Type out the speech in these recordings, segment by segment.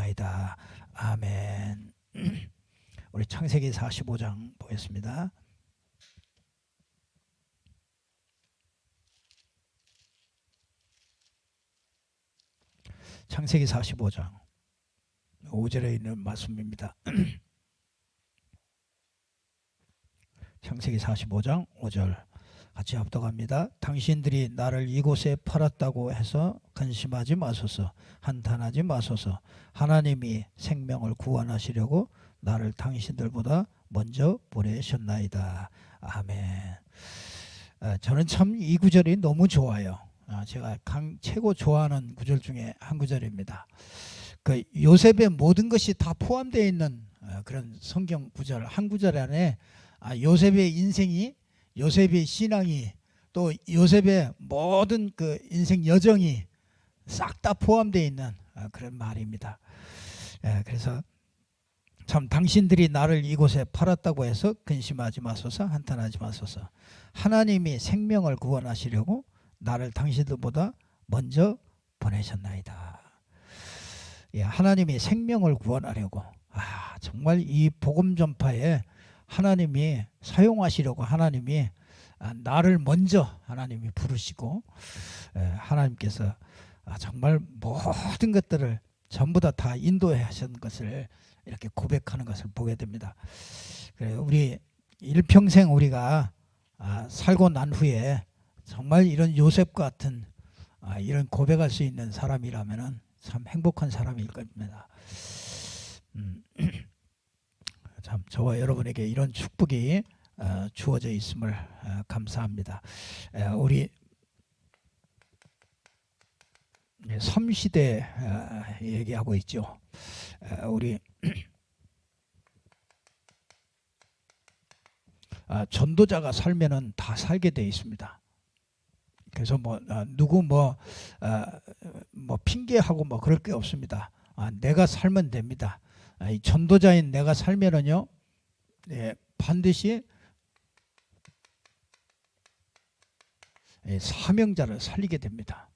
되셨나이다. 아멘. 우리 창세기 45장 보겠습니다. 창세기 45장 5절에 있는 말씀입니다. 창세기 45장 5절 같이 합독합니다. 당신들이 나를 이곳에 팔았다고 해서 근심하지 마소서. 한탄하지 마소서. 하나님이 생명을 구원하시려고 나를 당신들보다 먼저 보내셨나이다. 아멘. 저는 참 이 구절이 너무 좋아요. 제가 최고 좋아하는 구절 중에 한 구절입니다. 그 요셉의 모든 것이 다 포함되어 있는 그런 성경 구절 한 구절 안에 요셉의 인생이, 요셉의 신앙이, 또 요셉의 모든 그 인생 여정이 싹 다 포함되어 있는 그런 말입니다. 그래서 참 당신들이 나를 이곳에 팔았다고 해서 근심하지 마소서, 한탄하지 마소서. 하나님이 생명을 구원하시려고 나를 당신들보다 먼저 보내셨나이다. 하나님이 생명을 구원하려고, 정말 이 복음 전파에 하나님이 사용하시려고 하나님이 나를 먼저 하나님이 부르시고, 하나님께서 정말 모든 것들을 전부 다 인도해 하신 것을 이렇게 고백하는 것을 보게 됩니다. 우리 일평생 우리가 살고 난 후에 정말 이런 요셉 같은 이런 고백할 수 있는 사람이라면 참 행복한 사람일 겁니다. 참 저와 여러분에게 이런 축복이 주어져 있음을 감사합니다. 우리 섬시대 얘기하고 있죠. 우리 전도자가 살면은 다 살게 돼 있습니다. 그래서 누구 핑계하고 그럴 게 없습니다. 내가 살면 됩니다. 이 전도자인 내가 살면은요, 반드시 사명자를 살리게 됩니다.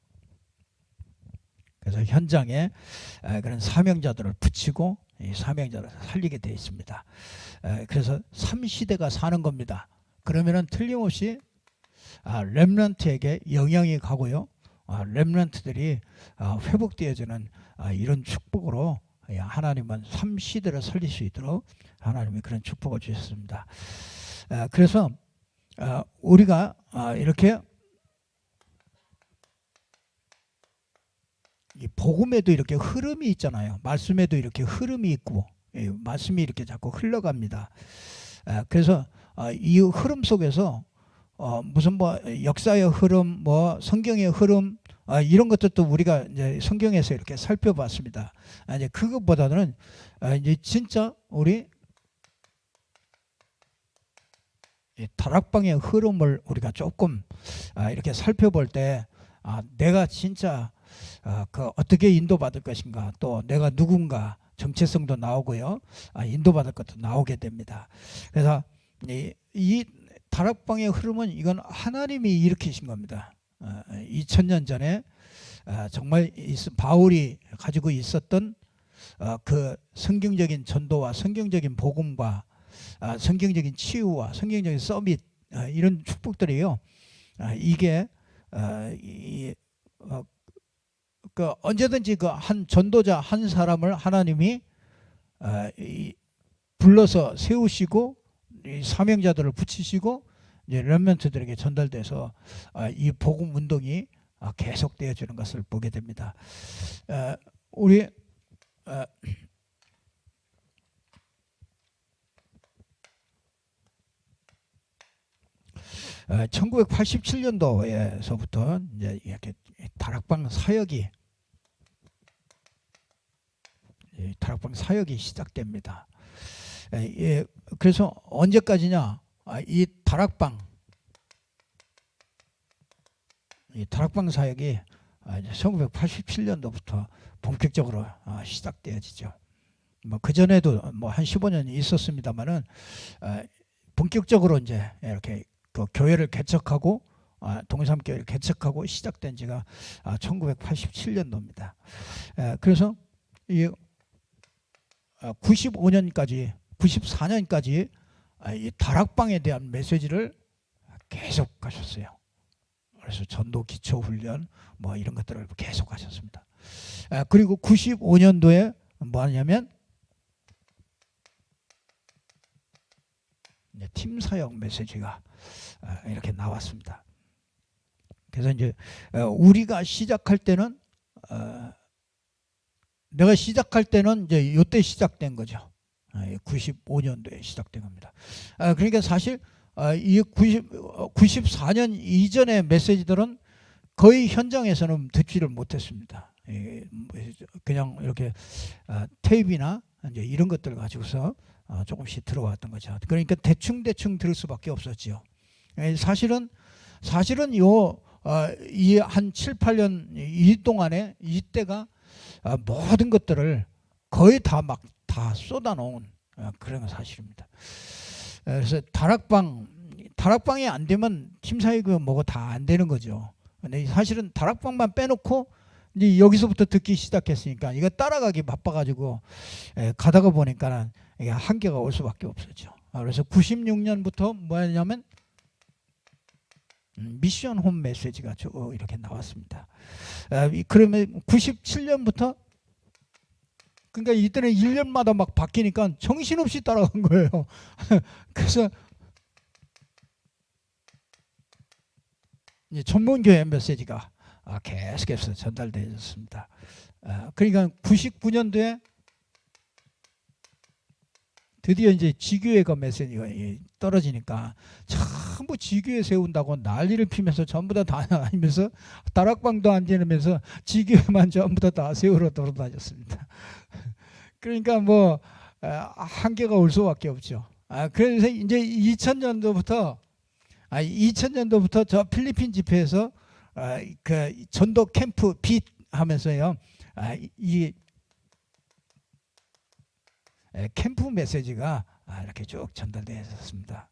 그래서 현장에 그런 사명자들을 붙이고 이 사명자를 살리게 되어 있습니다. 그래서 3시대가 사는 겁니다. 그러면은 틀림없이 렘넌트에게 영향이 가고요. 렘넌트들이 회복되어지는 이런 축복으로 하나님은 3시대를 살릴 수 있도록 하나님이 그런 축복을 주셨습니다. 그래서 우리가 이렇게 이 복음에도 이렇게 흐름이 있잖아요. 말씀에도 이렇게 흐름이 있고 말씀이 이렇게 자꾸 흘러갑니다. 그래서 이 흐름 속에서 무슨 역사의 흐름, 성경의 흐름, 이런 것들도 우리가 이제 성경에서 이렇게 살펴봤습니다. 이제 그것보다는 이제 진짜 우리 다락방의 흐름을 우리가 조금 이렇게 살펴볼 때 내가 진짜 어떻게 인도받을 것인가, 또 내가 누군가 정체성도 나오고요, 인도받을 것도 나오게 됩니다. 그래서 이 다락방의 흐름은 이건 하나님이 일으키신 겁니다. 2000년 전에 정말 바울이 가지고 있었던 그 성경적인 전도와 성경적인 복음과 성경적인 치유와 성경적인 서밋, 이런 축복들이요, 이게 언제든지 한 전도자 한 사람을 하나님이 불러서 세우시고 이 사명자들을 붙이시고 이제 렘넌트들에게 전달돼서 이 복음 운동이 계속되어 주는 것을 보게 됩니다. 우리 1987년도에서부터 이제 이렇게 다락방 사역이 시작됩니다. 그래서 언제까지냐? 이 다락방 사역이 1987년도부터 본격적으로 시작되어지죠. 그 전에도 한 15년이 있었습니다만은 본격적으로 이제 이렇게 그 교회를 개척하고 동삼교회를 개척하고 시작된 지가 1987년도입니다. 그래서 이 95년까지 94년까지 이 다락방에 대한 메시지를 계속 하셨어요. 그래서 전도 기초 훈련 뭐 이런 것들을 계속 하셨습니다. 그리고 95년도에 뭐 하냐면 팀 사역 메시지가 이렇게 나왔습니다. 그래서 이제 우리가 시작할 때는 내가 시작할 때는 이제 이때 시작된 거죠. 95년도에 시작된 겁니다. 그러니까 사실 이 94년 이전의 메시지들은 거의 현장에서는 듣지를 못했습니다. 그냥 이렇게 테이프나 이제 이런 것들 가지고서 조금씩 들어왔던 거죠. 그러니까 대충 들을 수밖에 없었죠. 사실은 이 한 7, 8년 이 동안에 이때가 모든 것들을 거의 다 쏟아놓은 그런 사실입니다. 그래서 다락방이 안 되면 팀사이그 뭐고 다 안 되는 거죠. 근데 사실은 다락방만 빼놓고 이제 여기서부터 듣기 시작했으니까 이거 따라가기 바빠가지고 가다가 보니까는 이게 한계가 올 수밖에 없었죠. 그래서 96년부터 뭐였냐면 미션 홈 메시지가 이렇게 나왔습니다. 그러면 97년부터 그러니까 이때는 1년마다 막 바뀌니까 정신없이 따라간 거예요. 그래서 전문교회 메시지가 계속해서 전달되었습니다. 그러니까 99년도에 드디어 이제 지교회가 메시지가 떨어지니까 전부 지교회 세운다고 난리를 피면서 전부 다 다니면서 다락방도 안 지내면서 지교회만 전부 다 세우러 돌아다녔습니다. 그러니까 뭐 한계가 올 수밖에 없죠. 그래서 이제 2000년도부터 저 필리핀 집회에서 그 전도 캠프 빛 하면서요 이 캠프 메시지가 이렇게 쭉 전달되었습니다.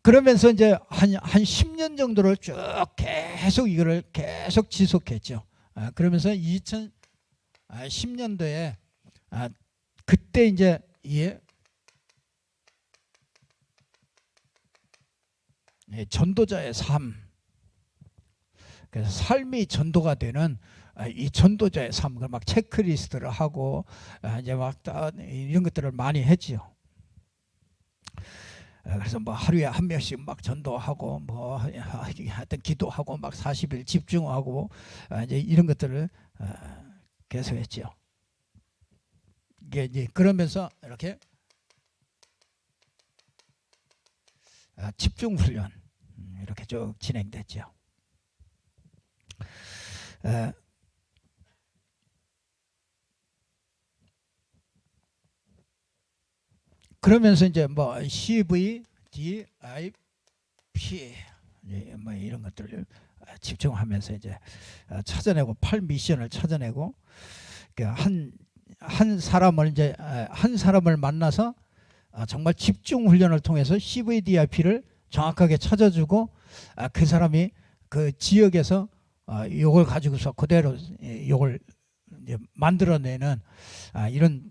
그러면서 이제 한 10년 정도를 쭉 계속 이거를 계속 지속했죠. 그러면서 2010년도에 그때 이제 전도자의 삶, 그래서 삶이 전도가 되는 이 전도자의 삶을 막 체크리스트를 하고 이제 막 이런 것들을 많이 했지요. 그래서 뭐 하루에 한 명씩 막 전도하고 뭐 하여튼 기도하고 막 40일 집중하고 이제 이런 것들을 계속했지요. 이게 이제 그러면서 이렇게 집중 훈련 이렇게 쭉 진행됐죠. 그러면서 이제 뭐 CV, DIP 뭐 이런 것들을 집중하면서 이제 찾아내고 8미션을 찾아내고 한 사람을 만나서 정말 집중 훈련을 통해서 CVDIP를 정확하게 찾아주고 그 사람이 그 지역에서 이걸 가지고서 그대로 이걸 이제 만들어내는 이런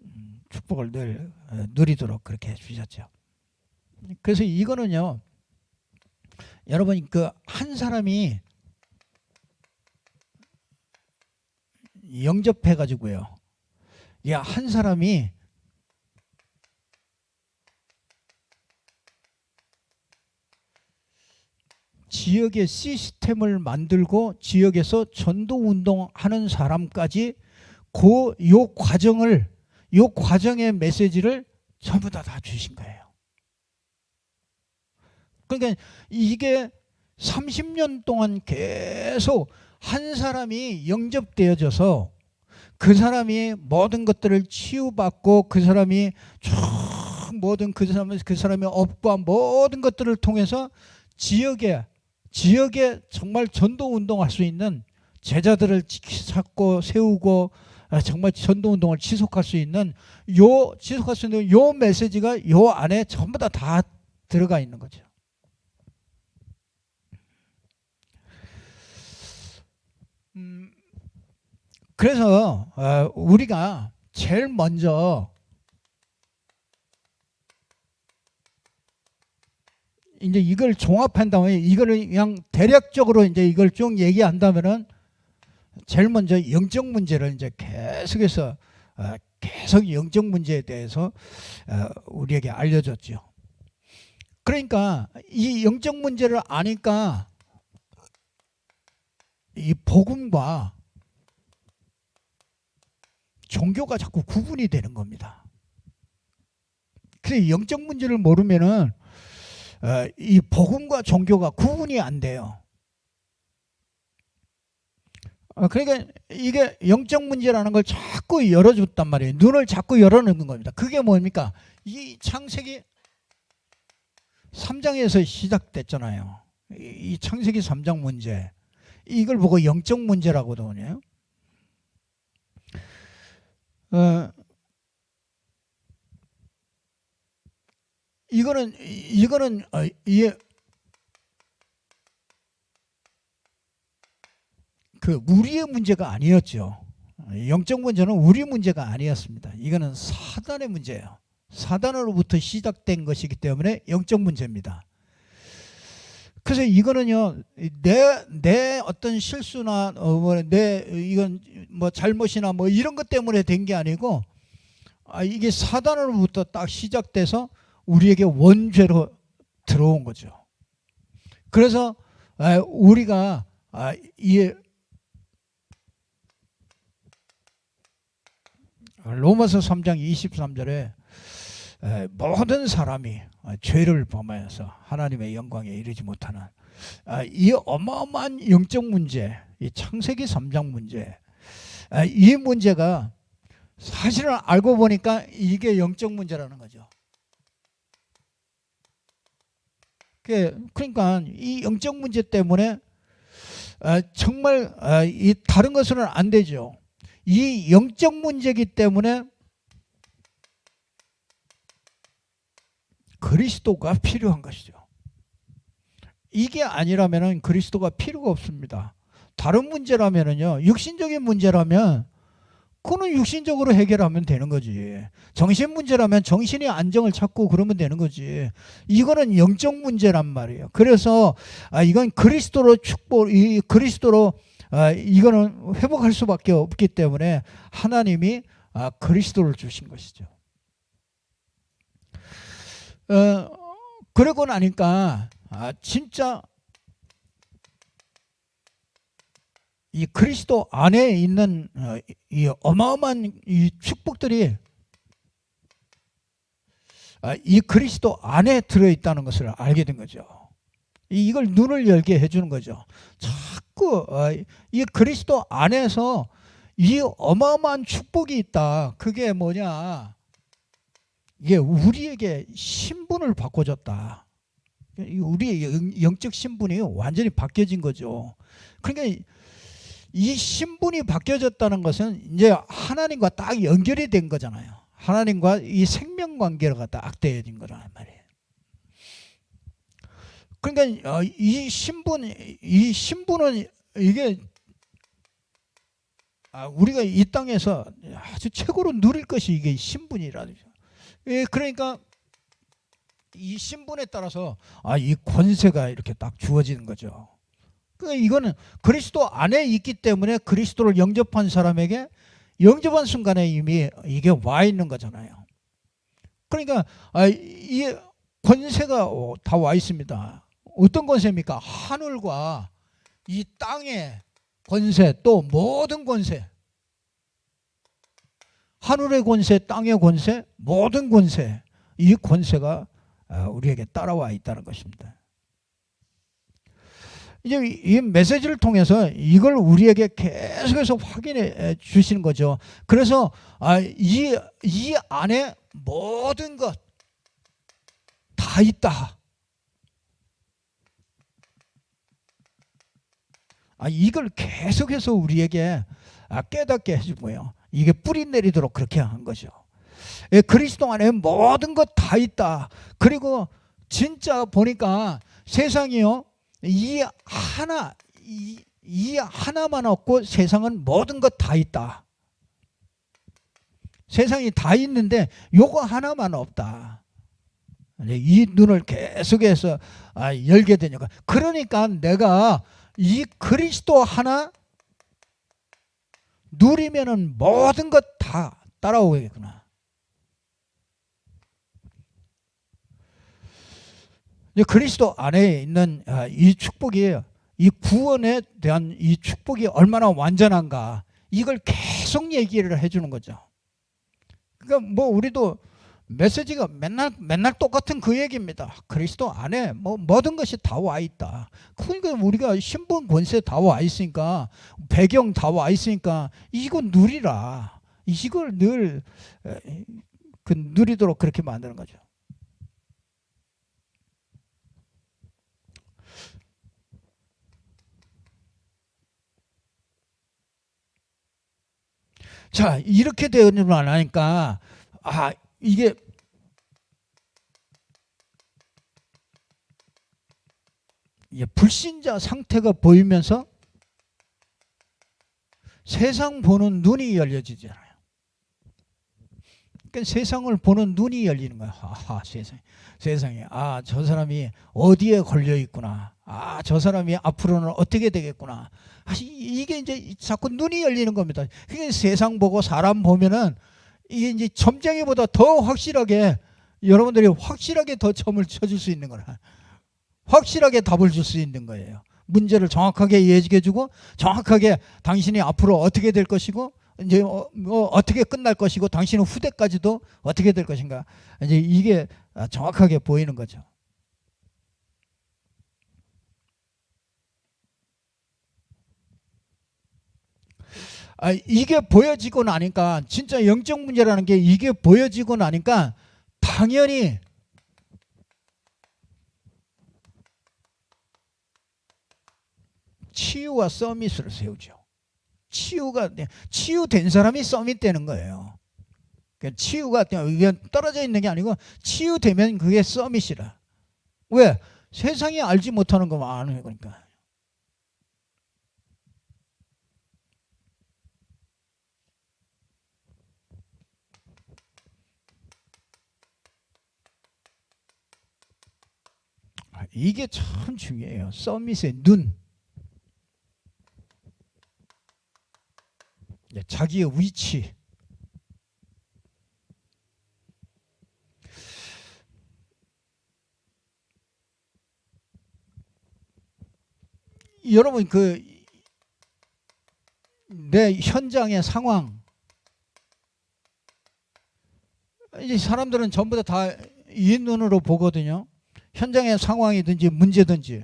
축복을 늘 누리도록 그렇게 해주셨죠. 그래서 이거는요, 여러분 그 한 사람이 영접해가지고요, 한 사람이 지역의 시스템을 만들고 지역에서 전도 운동하는 사람까지 요 과정의 메시지를 전부 다 주신 거예요. 그러니까 이게 30년 동안 계속 한 사람이 영접되어져서 그 사람이 모든 것들을 치유받고 그 사람이 모든 그 사람의 업과 모든 것들을 통해서 지역에 정말 전도 운동할 수 있는 제자들을 찾고 세우고 정말 전도 운동을 지속할 수 있는 요 메시지가 요 안에 전부 다 들어가 있는 거죠. 그래서 우리가 제일 먼저 이제 이걸 종합한다면, 이거를 그냥 대략적으로 이제 이걸 쭉 얘기한다면은, 제일 먼저 영적 문제를 이제 계속해서 계속 영적 문제에 대해서 우리에게 알려줬죠. 그러니까 이 영적 문제를 아니까 이 복음과 종교가 자꾸 구분이 되는 겁니다. 그래서 영적 문제를 모르면은 이 복음과 종교가 구분이 안 돼요. 그러니까 이게 영적 문제라는 걸 자꾸 열어줬단 말이에요. 눈을 자꾸 열어놓는 겁니다. 그게 뭡니까? 이 창세기 3장에서 시작됐잖아요. 이 창세기 3장 문제. 이걸 보고 영적 문제라고 하네요. 이거는 우리의 문제가 아니었죠. 영적 문제는 우리 문제가 아니었습니다. 이거는 사단의 문제예요. 사단으로부터 시작된 것이기 때문에 영적 문제입니다. 그래서 이거는요, 내 어떤 실수나 이건 잘못이나 이런 것 때문에 된 게 아니고, 이게 사단으로부터 딱 시작돼서 우리에게 원죄로 들어온 거죠. 그래서 우리가 이 로마서 3장 23절에 모든 사람이 죄를 범하여서 하나님의 영광에 이르지 못하는 이 어마어마한 영적 문제, 이 창세기 3장 문제, 이 문제가 사실은 알고 보니까 이게 영적 문제라는 거죠. 그러니까 이 영적 문제 때문에 정말 이 다른 것으로는 안 되죠. 이 영적 문제이기 때문에 그리스도가 필요한 것이죠. 이게 아니라면 그리스도가 필요가 없습니다. 다른 문제라면요, 육신적인 문제라면 그거는 육신적으로 해결하면 되는 거지. 정신 문제라면 정신의 안정을 찾고 그러면 되는 거지. 이거는 영적 문제란 말이에요. 그래서 이건 그리스도로 그리스도로 이거는 회복할 수밖에 없기 때문에 하나님이 그리스도를 주신 것이죠. 그러고 나니까 진짜 이 그리스도 안에 있는 이 어마어마한 이 축복들이 이 그리스도 안에 들어있다는 것을 알게 된 거죠. 이걸 눈을 열게 해주는 거죠. 자꾸 이 그리스도 안에서 이 어마어마한 축복이 있다. 그게 뭐냐? 이게 우리에게 신분을 바꿔줬다. 우리의 영적 신분이 완전히 바뀌어진 거죠. 그러니까 이 신분이 바뀌어졌다는 것은 이제 하나님과 딱 연결이 된 거잖아요. 하나님과 이 생명 관계가 딱 되어진 거란 말이에요. 그러니까 이 신분은 이게 우리가 이 땅에서 아주 최고로 누릴 것이 이게 신분이라는 거죠. 그러니까 이 신분에 따라서 이 권세가 이렇게 딱 주어지는 거죠. 그러니까 이거는 그리스도 안에 있기 때문에 그리스도를 영접한 사람에게 영접한 순간에 이미 이게 와 있는 거잖아요. 그러니까 이 권세가 다 와 있습니다. 어떤 권세입니까? 하늘과 이 땅의 권세, 또 모든 권세, 하늘의 권세, 땅의 권세, 모든 권세, 이 권세가 우리에게 따라와 있다는 것입니다. 이제 이 메시지를 통해서 이걸 우리에게 계속해서 확인해 주시는 거죠. 그래서 이 안에 모든 것 다 있다. 이걸 계속해서 우리에게 깨닫게 해주고요. 이게 뿌리 내리도록 그렇게 한 거죠. 그리스도 안에 모든 것 다 있다. 그리고 진짜 보니까 세상이요, 이 이 하나만 없고 세상은 모든 것 다 있다. 세상이 다 있는데 요거 하나만 없다. 이 눈을 계속해서 열게 되니까, 그러니까 내가 이 그리스도 하나 누리면은 모든 것 다 따라오겠구나. 그리스도 안에 있는 이 축복이에요. 이 구원에 대한 이 축복이 얼마나 완전한가, 이걸 계속 얘기를 해주는 거죠. 그러니까 뭐 우리도 메시지가 맨날 똑같은 그 얘기입니다. 그리스도 안에 뭐 모든 것이 다 와 있다. 그러니까 우리가 신분 권세 다 와 있으니까, 배경 다 와 있으니까 이거 누리라. 이걸 늘 누리도록 그렇게 만드는 거죠. 자, 이렇게 되면 하니까 이게 불신자 상태가 보이면서 세상 보는 눈이 열려지잖아요. 그러니까 세상을 보는 눈이 열리는 거야. 세상에 저 사람이 어디에 걸려 있구나. 저 사람이 앞으로는 어떻게 되겠구나. 이게 이제 자꾸 눈이 열리는 겁니다. 그게 세상 보고 사람 보면은 이게 이제 점쟁이보다 더 확실하게, 여러분들이 확실하게 더 점을 쳐줄 수 있는 거라. 확실하게 답을 줄 수 있는 거예요. 문제를 정확하게 얘기해주고, 정확하게 당신이 앞으로 어떻게 될 것이고, 이제 어떻게 끝날 것이고, 당신의 후대까지도 어떻게 될 것인가, 이제 이게 정확하게 보이는 거죠. 이게 보여지고 나니까, 진짜 영적 문제라는 게 이게 보여지고 나니까 당연히 치유와 서밋을 세우죠. 치유된 사람이 서밋되는 거예요. 그러니까 치유가 떨어져 있는 게 아니고, 치유되면 그게 서밋이라. 왜? 세상이 알지 못하는 것만 아는 거니까. 이게 참 중요해요. 서밋의 눈. 자기의 위치. 여러분, 내 현장의 상황, 이제 사람들은 전부 다 이 눈으로 보거든요. 현장의 상황이든지 문제든지.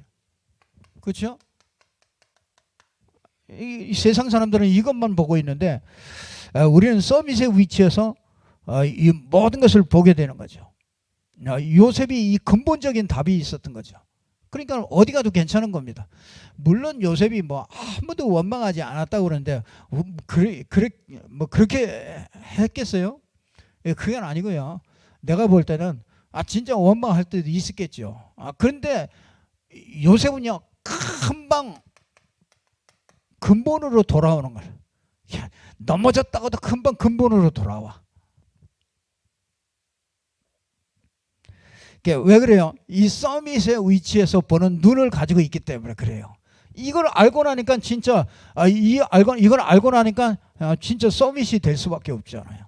그렇죠? 이 세상 사람들은 이것만 보고 있는데, 우리는 서밋의 위치에서 이 모든 것을 보게 되는 거죠. 요셉이 이 근본적인 답이 있었던 거죠. 그러니까 어디 가도 괜찮은 겁니다. 물론 요셉이 뭐 아무도 원망하지 않았다고 그러는데, 그렇게 했겠어요? 그건 아니고요. 내가 볼 때는 진짜 원망할 때도 있었겠죠. 그런데 요셉은요, 금방 근본으로 돌아오는 걸. 넘어졌다고도 금방 근본으로 돌아와. 왜 그래요? 이 서밋의 위치에서 보는 눈을 가지고 있기 때문에 그래요. 이걸 알고 나니까 진짜 이걸 알고 나니까 진짜 서밋이 될 수밖에 없잖아요.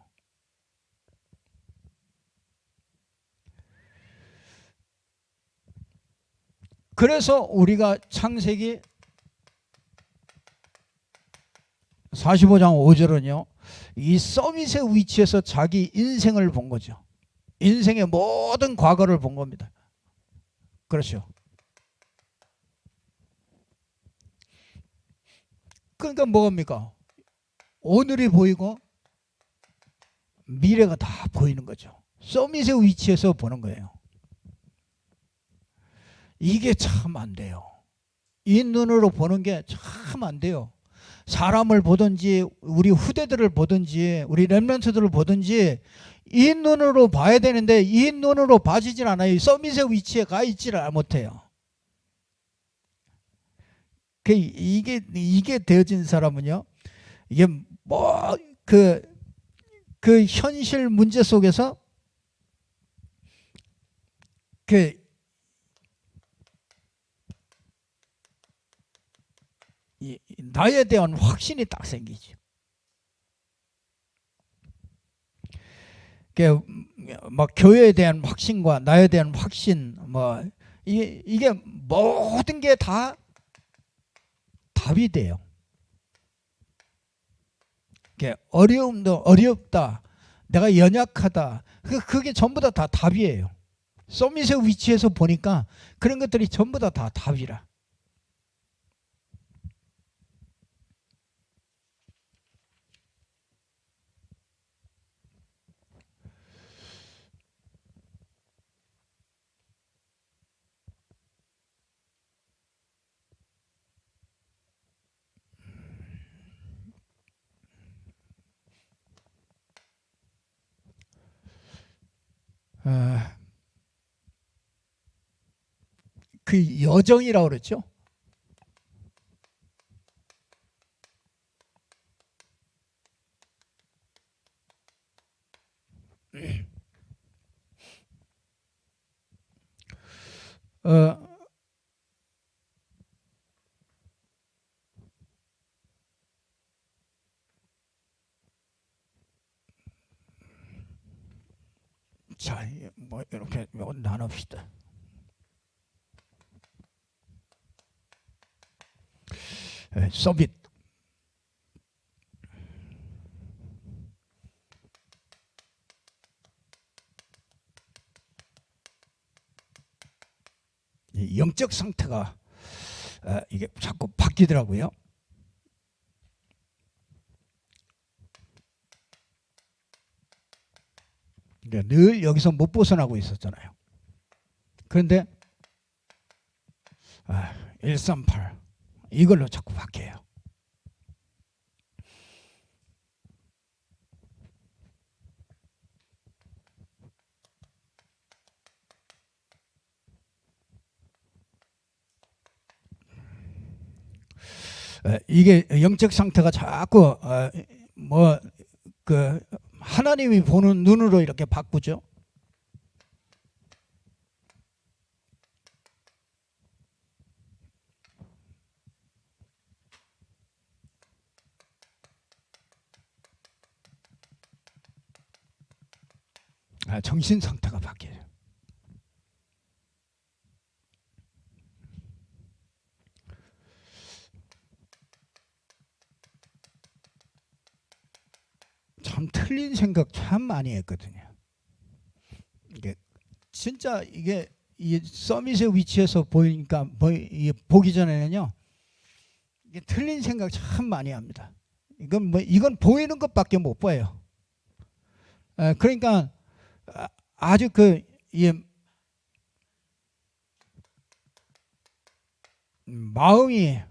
그래서 우리가 창세기 45장 5절은요, 이 서밋의 위치에서 자기 인생을 본 거죠. 인생의 모든 과거를 본 겁니다. 그렇죠. 그러니까 뭐합니까? 오늘이 보이고 미래가 다 보이는 거죠. 서밋의 위치에서 보는 거예요. 이게 참 안 돼요. 이 눈으로 보는 게 참 안 돼요. 사람을 보든지 우리 후대들을 보든지 우리 렘넌트들을 보든지 이 눈으로 봐야 되는데 이 눈으로 봐지질 않아요. 서밋의 위치에 가 있지를 못해요. 이게 되어진 사람은요, 이게 뭐 그 현실 문제 속에서 나에 대한 확신이 딱 생기죠. 막 교회에 대한 확신과 나에 대한 확신, 뭐 이게 모든 게 다 답이 돼요. 어려움도 어렵다, 내가 연약하다, 그게 전부 다 답이에요. 서밋의 위치에서 보니까 그런 것들이 전부 다 답이라. 그 여정이라고 그랬죠. 자, 뭐 이렇게 나눕시다. 서밋. 영적 상태가 이게 자꾸 바뀌더라고요. 늘 여기서 못 벗어나고 있었잖아요. 그런데 138 이걸로 자꾸 바뀌어요. 이게 영적 상태가 자꾸 하나님이 보는 눈으로 이렇게 바꾸죠. 정신 상태가 바뀌어요. 참 틀린 생각 참 많이 했거든요. 이게 진짜 이게 이 서밋의 위치에서 보니까 보기 전에는요, 이게 틀린 생각 참 많이 합니다. 이건 보이는 것밖에 못 봐요. 그러니까 아주 마음이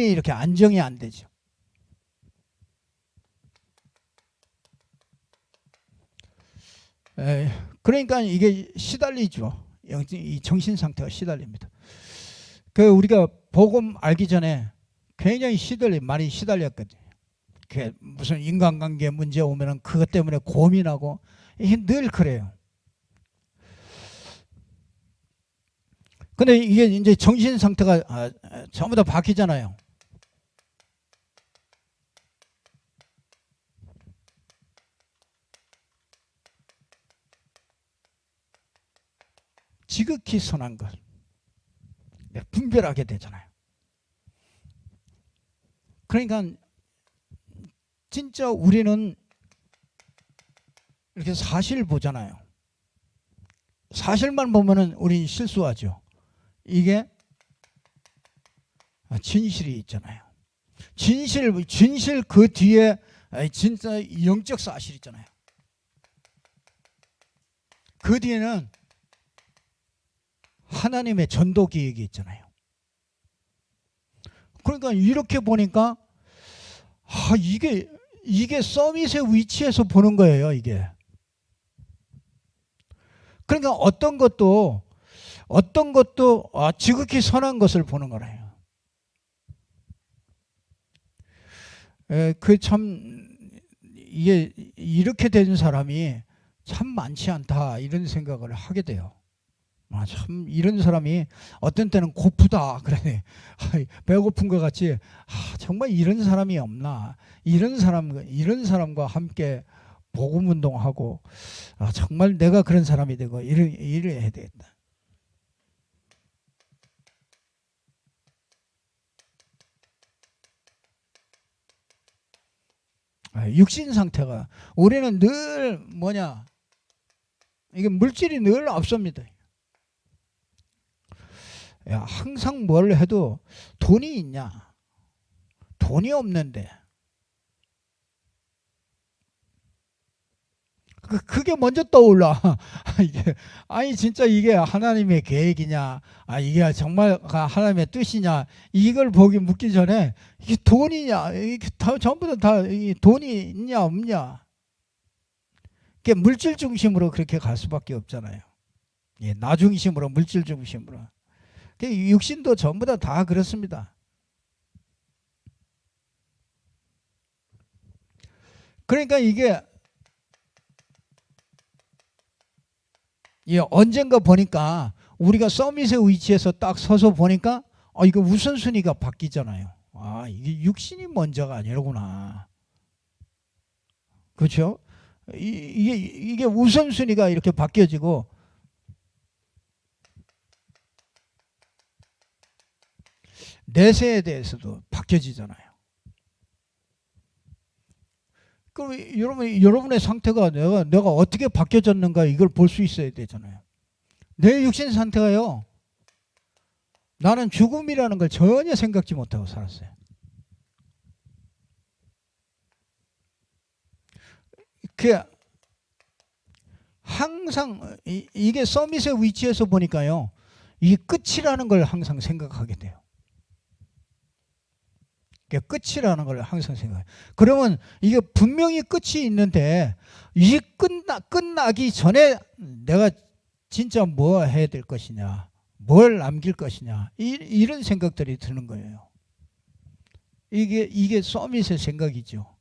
이렇게 안정이 안 되죠. 그러니까 이게 시달리죠. 이 정신 상태가 시달립니다. 우리가 복음 알기 전에 굉장히 많이 시달렸거든요. 무슨 인간관계 문제 오면은 그것 때문에 고민하고, 이게 늘 그래요. 근데 이게 이제 정신 상태가 전부 다 바뀌잖아요. 지극히 선한 것 분별하게 되잖아요. 그러니까 진짜 우리는 이렇게 사실 보잖아요. 사실만 보면은 우리는 실수하죠. 이게 진실이 있잖아요. 진실 그 뒤에 진짜 영적 사실 있잖아요. 그 뒤에는 하나님의 전도 계획이 있잖아요. 그러니까 이렇게 보니까 이게 서밋의 위치에서 보는 거예요, 이게. 그러니까 어떤 것도 어떤 것도 지극히 선한 것을 보는 거래요. 그 참 이게 이렇게 된 사람이 참 많지 않다 이런 생각을 하게 돼요. 참 이런 사람이 어떤 때는 고프다 그래. 배고픈 것 같이 정말 이런 사람이 없나. 이런 사람과 함께 복음 운동하고 정말 내가 그런 사람이 되고 일을 해야 되겠다. 육신 상태가 우리는 늘 뭐냐 이게 물질이 늘 앞섭니다. 항상 뭘 해도 돈이 있냐? 돈이 없는데 그게 먼저 떠올라. 이게 아니 진짜 이게 하나님의 계획이냐? 이게 정말 하나님의 뜻이냐? 이걸 보기 묻기 전에 이게 돈이냐? 이게 전부 다 돈이 있냐 없냐? 이게 물질 중심으로 그렇게 갈 수밖에 없잖아요. 나 중심으로 물질 중심으로. 육신도 전부 다 그렇습니다. 그러니까 이게 언젠가 보니까 우리가 서밋의 위치에서 딱 서서 보니까 이거 우선순위가 바뀌잖아요. 이게 육신이 먼저가 아니로구나. 그렇죠? 이게 우선순위가 이렇게 바뀌어지고 내세에 대해서도 바뀌어지잖아요. 그럼 여러분의 상태가 내가 어떻게 바뀌어졌는가 이걸 볼 수 있어야 되잖아요. 내 육신 상태가요. 나는 죽음이라는 걸 전혀 생각지 못하고 살았어요. 항상 이게 서밋의 위치에서 보니까요. 이 끝이라는 걸 항상 생각하게 돼요. 끝이라는 걸 항상 생각해요. 그러면 이게 분명히 끝이 있는데 이 끝나기 전에 내가 진짜 뭐 해야 될 것이냐, 뭘 남길 것이냐 이런 생각들이 드는 거예요. 이게 서밋의 생각이죠.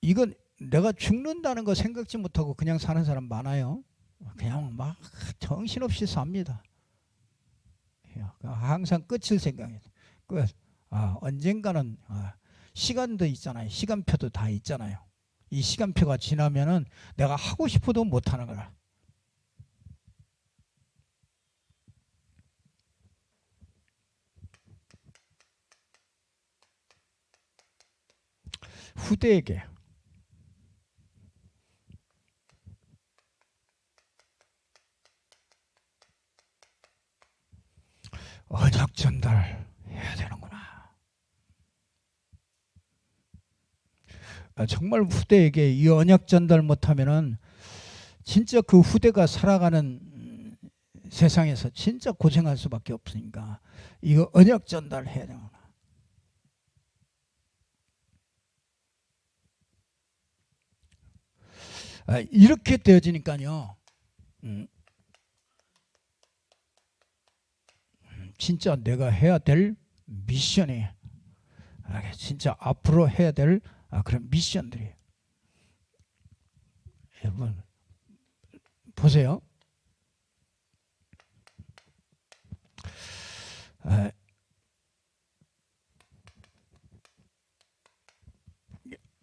이건 내가 죽는다는 거 생각지 못하고 그냥 사는 사람 많아요. 그냥 막 정신없이 삽니다. 항상 끝을 생각해요. 끝. 언젠가는 시간도 있잖아요. 시간표도 다 있잖아요. 이 시간표가 지나면은 내가 하고 싶어도 못하는 거라. 후대에게 언약 전달해야 되는구나. 정말 후대에게 이 언약 전달 못하면은 진짜 그 후대가 살아가는 세상에서 진짜 고생할 수밖에 없으니까 이거 언약 전달해야 되는구나. 이렇게 되어지니까요. 진짜 내가 해야 될 미션이 진짜 앞으로 해야 될 그런 미션들이 여러분 보세요.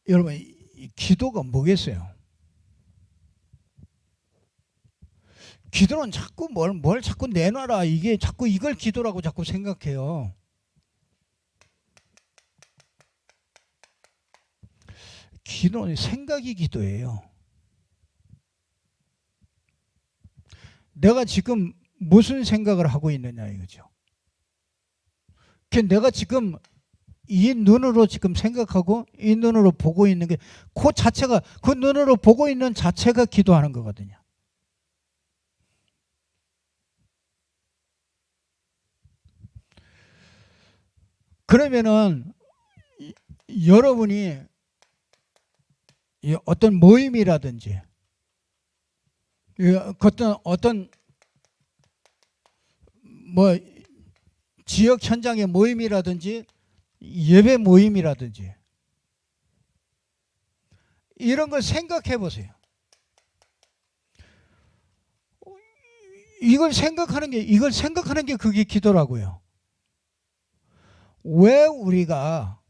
여러분 이 기도가 뭐겠어요? 기도는 자꾸 뭘 자꾸 내놔라. 이게 자꾸 이걸 기도라고 자꾸 생각해요. 기도는 생각이 기도예요. 내가 지금 무슨 생각을 하고 있느냐 이거죠. 내가 지금 이 눈으로 지금 생각하고 이 눈으로 보고 있는 게 그 자체가 그 눈으로 보고 있는 자체가 기도하는 거거든요. 그러면은 여러분이 이 어떤 모임이라든지 어떤 뭐 지역 현장의 모임이라든지 예배 모임이라든지 이런 걸 생각해 보세요. 이걸 생각하는 게 그게 기도라고요. 왜 우리가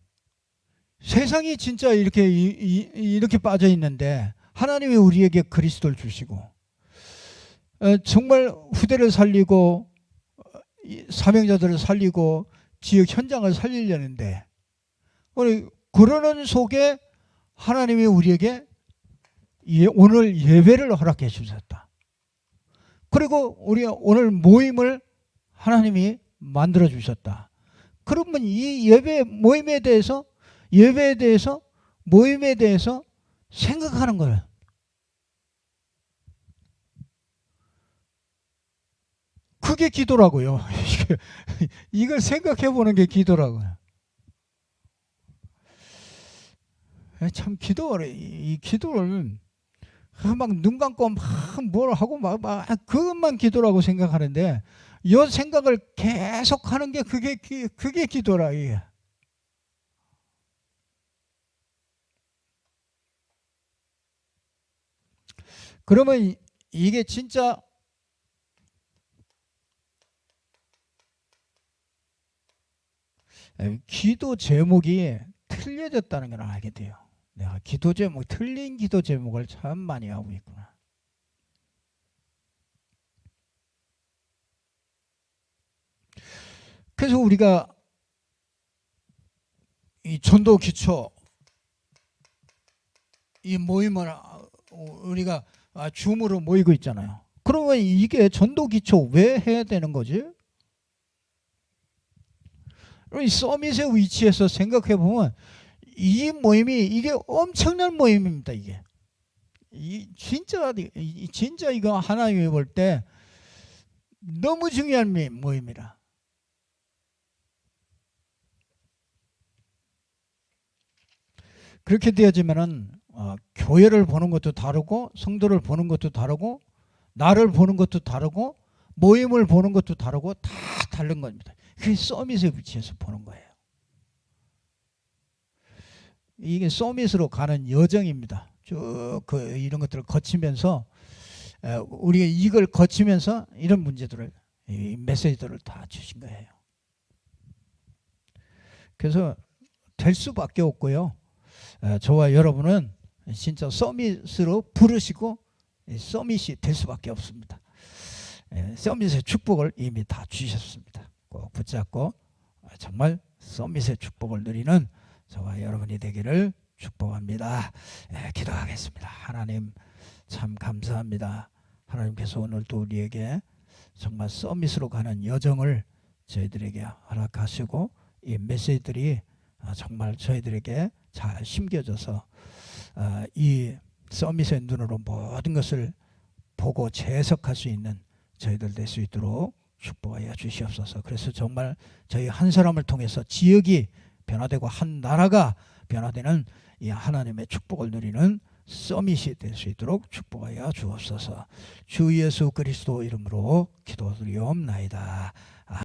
세상이 진짜 이렇게 빠져 있는데 하나님이 우리에게 그리스도를 주시고 정말 후대를 살리고 사명자들을 살리고 지역 현장을 살리려는데 그러는 속에 하나님이 우리에게 오늘 예배를 허락해 주셨다. 그리고 우리 오늘 모임을 하나님이 만들어 주셨다. 그러면 이 예배에 대해서 모임에 대해서 생각하는 거예요. 그게 기도라고요. 이걸 생각해 보는 게 기도라고요. 참 이 기도를 막 눈 감고 막 뭘 하고 막 그것만 기도라고 생각하는데 이 생각을 계속 하는 게 그게 기도라. 이게. 그러면 이게 진짜 기도 제목이 틀려졌다는 걸 알게 돼요. 내가 틀린 기도 제목을 참 많이 하고 있구나. 그래서 우리가 이 전도 기초 이 모임을 우리가 줌으로 모이고 있잖아요. 그러면 이게 전도 기초 왜 해야 되는 거지? 이 서밋의 위치에서 생각해 보면 이 모임이 이게 엄청난 모임입니다. 이게 진짜 이거 하나님이 볼 때 너무 중요한 모임이라. 그렇게 되어지면은 교회를 보는 것도 다르고 성도를 보는 것도 다르고 나를 보는 것도 다르고 모임을 보는 것도 다르고 다 다른 겁니다. 그게 서밋의 위치에서 보는 거예요. 이게 서밋으로 가는 여정입니다. 쭉 이런 것들을 거치면서 우리가 이걸 거치면서 이런 문제들을 이 메시지들을 다 주신 거예요. 그래서 될 수밖에 없고요. 저와 여러분은 진짜 서밋으로 부르시고 서밋이 될 수밖에 없습니다. 서밋의 축복을 이미 다 주셨습니다. 꼭 붙잡고 정말 서밋의 축복을 누리는 저와 여러분이 되기를 축복합니다. 기도하겠습니다. 하나님 참 감사합니다. 하나님께서 오늘도 우리에게 정말 서밋으로 가는 여정을 저희들에게 허락하시고 이 메시지들이 정말 저희들에게 잘 심겨져서 이 서밋의 눈으로 모든 것을 보고 재해석할 수 있는 저희들 될 수 있도록 축복하여 주시옵소서. 그래서 정말 저희 한 사람을 통해서 지역이 변화되고 한 나라가 변화되는 이 하나님의 축복을 누리는 서밋이 될 수 있도록 축복하여 주옵소서. 주 예수 그리스도 이름으로 기도드리옵나이다.